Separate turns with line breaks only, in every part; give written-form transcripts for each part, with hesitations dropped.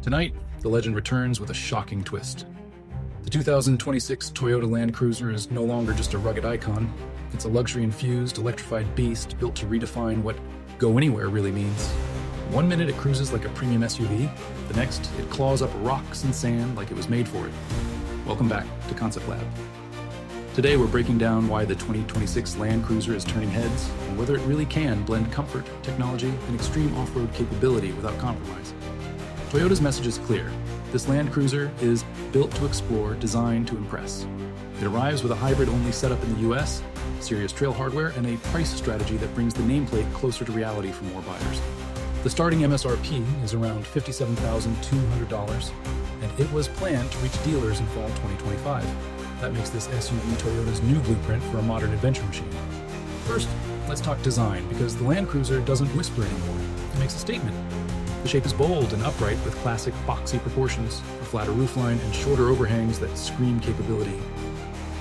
Tonight, the legend returns with a shocking twist. The 2026 Toyota Land Cruiser is no longer just a rugged icon. It's a luxury-infused, electrified beast built to redefine what go anywhere really means. One minute it cruises like a premium SUV, the next it claws up rocks and sand like it was made for it. Welcome back to Concept Lab. Today we're breaking down why the 2026 Land Cruiser is turning heads and whether it really can blend comfort, technology, and extreme off-road capability without compromise. Toyota's message is clear. This Land Cruiser is built to explore, designed to impress. It arrives with a hybrid-only setup in the US, serious trail hardware, and a price strategy that brings the nameplate closer to reality for more buyers. The starting MSRP is around $57,200, and it was planned to reach dealers in fall 2025. That makes this SUV Toyota's new blueprint for a modern adventure machine. First, let's talk design, because the Land Cruiser doesn't whisper anymore. It makes a statement. The shape is bold and upright with classic boxy proportions, a flatter roofline, and shorter overhangs that scream capability.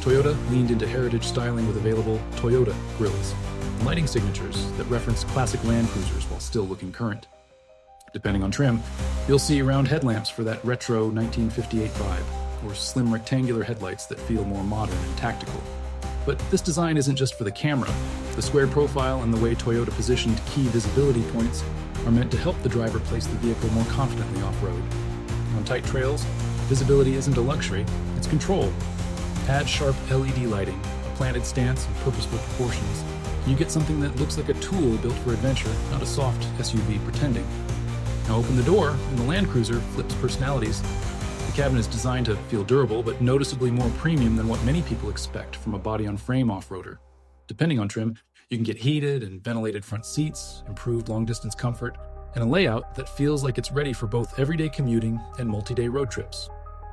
Toyota leaned into heritage styling with available Toyota grilles, and lighting signatures that reference classic Land Cruisers while still looking current. Depending on trim, you'll see round headlamps for that retro 1958 vibe, or slim rectangular headlights that feel more modern and tactical. But this design isn't just for the camera. The squared profile and the way Toyota positioned key visibility points are meant to help the driver place the vehicle more confidently off-road. On tight trails, visibility isn't a luxury, it's control. Add sharp LED lighting, a planted stance, and purposeful proportions, and you get something that looks like a tool built for adventure, not a soft SUV pretending. Now open the door, and the Land Cruiser flips personalities. The cabin is designed to feel durable, but noticeably more premium than what many people expect from a body-on-frame off-roader. Depending on trim, you can get heated and ventilated front seats, improved long-distance comfort, and a layout that feels like it's ready for both everyday commuting and multi-day road trips.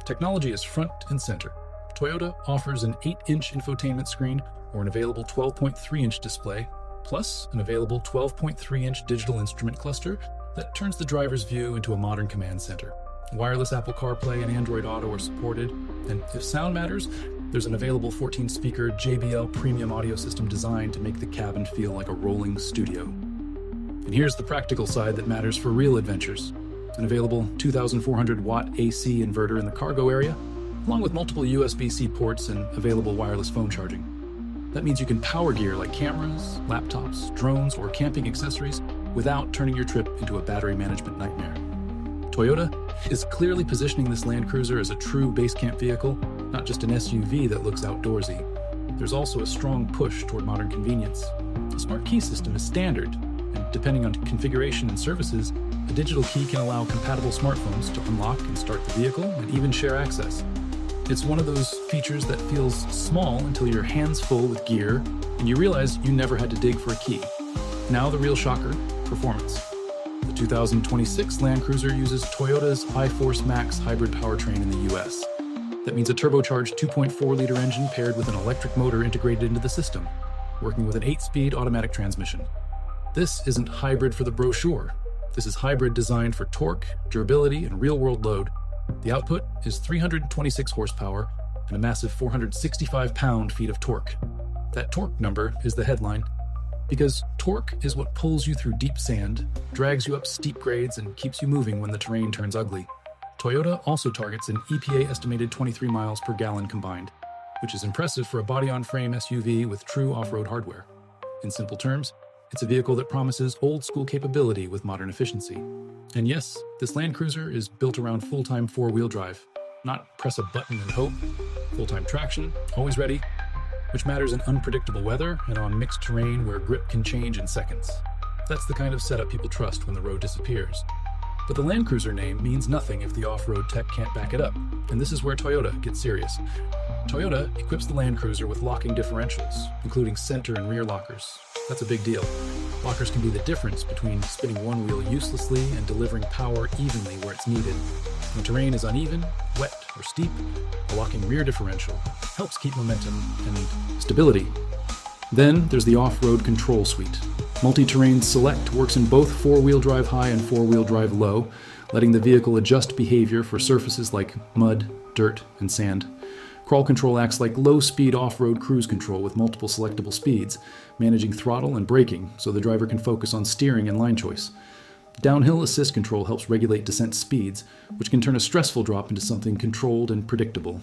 Technology is front and center. Toyota offers an 8-inch infotainment screen or an available 12.3-inch display, plus an available 12.3-inch digital instrument cluster that turns the driver's view into a modern command center. Wireless Apple CarPlay and Android Auto are supported, and if sound matters, there's an available 14-speaker JBL premium audio system designed to make the cabin feel like a rolling studio. And here's the practical side that matters for real adventures. An available 2,400-watt AC inverter in the cargo area, along with multiple USB-C ports and available wireless phone charging. That means you can power gear like cameras, laptops, drones, or camping accessories without turning your trip into a battery management nightmare. Toyota is clearly positioning this Land Cruiser as a true base camp vehicle, not just an SUV that looks outdoorsy. There's also a strong push toward modern convenience. A smart key system is standard, and depending on configuration and services, a digital key can allow compatible smartphones to unlock and start the vehicle and even share access. It's one of those features that feels small until your hands full with gear and you realize you never had to dig for a key. Now the real shocker, performance. The 2026 Land Cruiser uses Toyota's iForce Max hybrid powertrain in the US. That means a turbocharged 2.4-liter engine paired with an electric motor integrated into the system, working with an 8-speed automatic transmission. This isn't hybrid for the brochure. This is hybrid designed for torque, durability, and real-world load. The output is 326 horsepower and a massive 465 pound-feet of torque. That torque number is the headline, because torque is what pulls you through deep sand, drags you up steep grades, and keeps you moving when the terrain turns ugly. Toyota also targets an EPA-estimated 23 miles per gallon combined, which is impressive for a body-on-frame SUV with true off-road hardware. In simple terms, it's a vehicle that promises old-school capability with modern efficiency. And yes, this Land Cruiser is built around full-time four-wheel drive, not press a button and hope. Full-time traction, always ready, which matters in unpredictable weather and on mixed terrain where grip can change in seconds. That's the kind of setup people trust when the road disappears. But the Land Cruiser name means nothing if the off-road tech can't back it up, and this is where Toyota gets serious. Toyota equips the Land Cruiser with locking differentials, including center and rear lockers. That's a big deal. Lockers can be the difference between spinning one wheel uselessly and delivering power evenly where it's needed. When terrain is uneven, wet, or steep, a locking rear differential helps keep momentum and stability. Then there's the off-road control suite. Multi-Terrain Select works in both four-wheel drive high and four-wheel drive low, letting the vehicle adjust behavior for surfaces like mud, dirt, and sand. Crawl Control acts like low-speed off-road cruise control with multiple selectable speeds, managing throttle and braking so the driver can focus on steering and line choice. Downhill assist control helps regulate descent speeds, which can turn a stressful drop into something controlled and predictable.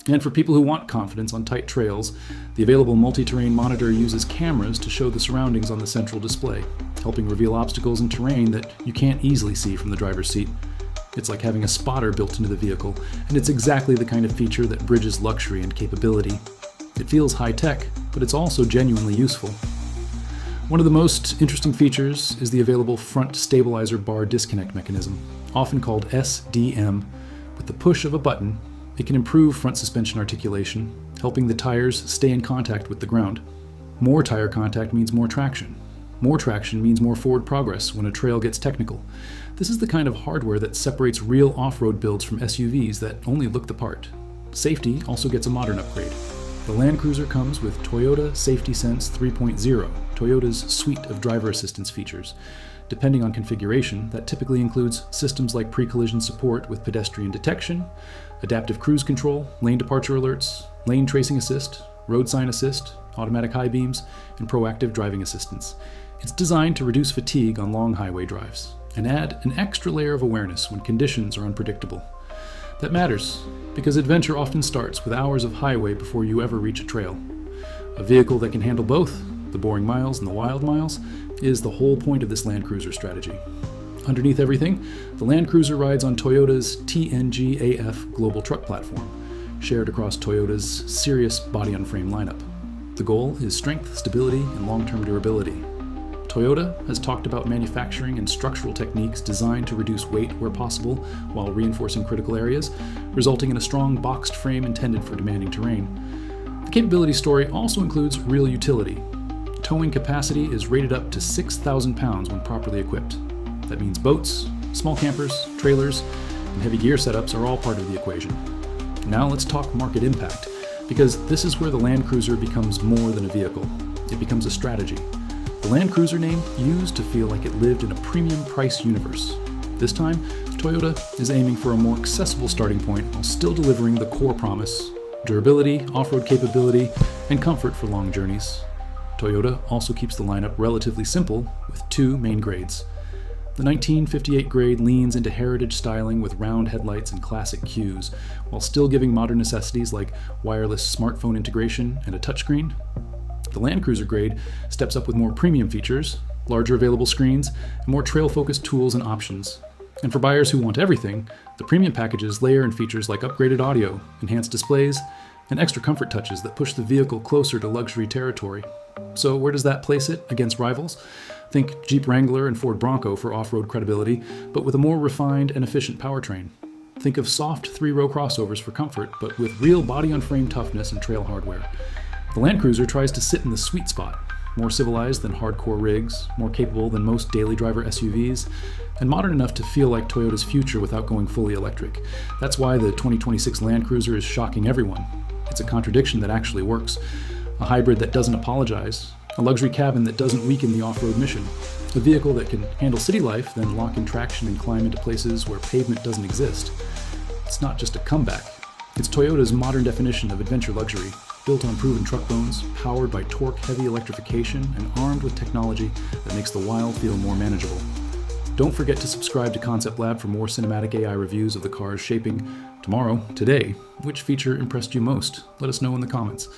And for people who want confidence on tight trails, the available multi-terrain monitor uses cameras to show the surroundings on the central display, helping reveal obstacles and terrain that you can't easily see from the driver's seat. It's like having a spotter built into the vehicle, and it's exactly the kind of feature that bridges luxury and capability. It feels high-tech, but it's also genuinely useful. One of the most interesting features is the available front stabilizer bar disconnect mechanism, often called SDM. With the push of a button, it can improve front suspension articulation, helping the tires stay in contact with the ground. More tire contact means more traction. More traction means more forward progress when a trail gets technical. This is the kind of hardware that separates real off-road builds from SUVs that only look the part. Safety also gets a modern upgrade. The Land Cruiser comes with Toyota Safety Sense 3.0, Toyota's suite of driver assistance features. Depending on configuration, that typically includes systems like pre-collision support with pedestrian detection, adaptive cruise control, lane departure alerts, lane tracing assist, road sign assist, automatic high beams, and proactive driving assistance. It's designed to reduce fatigue on long highway drives and add an extra layer of awareness when conditions are unpredictable. That matters, because adventure often starts with hours of highway before you ever reach a trail. A vehicle that can handle both, the boring miles and the wild miles, is the whole point of this Land Cruiser strategy. Underneath everything, the Land Cruiser rides on Toyota's TNGA-F global truck platform, shared across Toyota's serious body-on-frame lineup. The goal is strength, stability, and long-term durability. Toyota has talked about manufacturing and structural techniques designed to reduce weight where possible while reinforcing critical areas, resulting in a strong boxed frame intended for demanding terrain. The capability story also includes real utility. Towing capacity is rated up to 6,000 pounds when properly equipped. That means boats, small campers, trailers, and heavy gear setups are all part of the equation. Now let's talk market impact, because this is where the Land Cruiser becomes more than a vehicle. It becomes a strategy. The Land Cruiser name used to feel like it lived in a premium price universe. This time, Toyota is aiming for a more accessible starting point while still delivering the core promise: durability, off-road capability, and comfort for long journeys. Toyota also keeps the lineup relatively simple with two main grades. The 1958 grade leans into heritage styling with round headlights and classic cues, while still giving modern necessities like wireless smartphone integration and a touchscreen. The Land Cruiser grade steps up with more premium features, larger available screens, and more trail-focused tools and options. And for buyers who want everything, the premium packages layer in features like upgraded audio, enhanced displays, and extra comfort touches that push the vehicle closer to luxury territory. So where does that place it against rivals? Think Jeep Wrangler and Ford Bronco for off-road credibility, but with a more refined and efficient powertrain. Think of soft three-row crossovers for comfort, but with real body-on-frame toughness and trail hardware. The Land Cruiser tries to sit in the sweet spot, more civilized than hardcore rigs, more capable than most daily driver SUVs, and modern enough to feel like Toyota's future without going fully electric. That's why the 2026 Land Cruiser is shocking everyone. It's a contradiction that actually works. A hybrid that doesn't apologize, a luxury cabin that doesn't weaken the off-road mission, a vehicle that can handle city life, then lock in traction and climb into places where pavement doesn't exist. It's not just a comeback. It's Toyota's modern definition of adventure luxury, built on proven truck bones, powered by torque-heavy electrification, and armed with technology that makes the wild feel more manageable. Don't forget to subscribe to Concept Lab for more cinematic AI reviews of the cars shaping tomorrow, today. Which feature impressed you most? Let us know in the comments.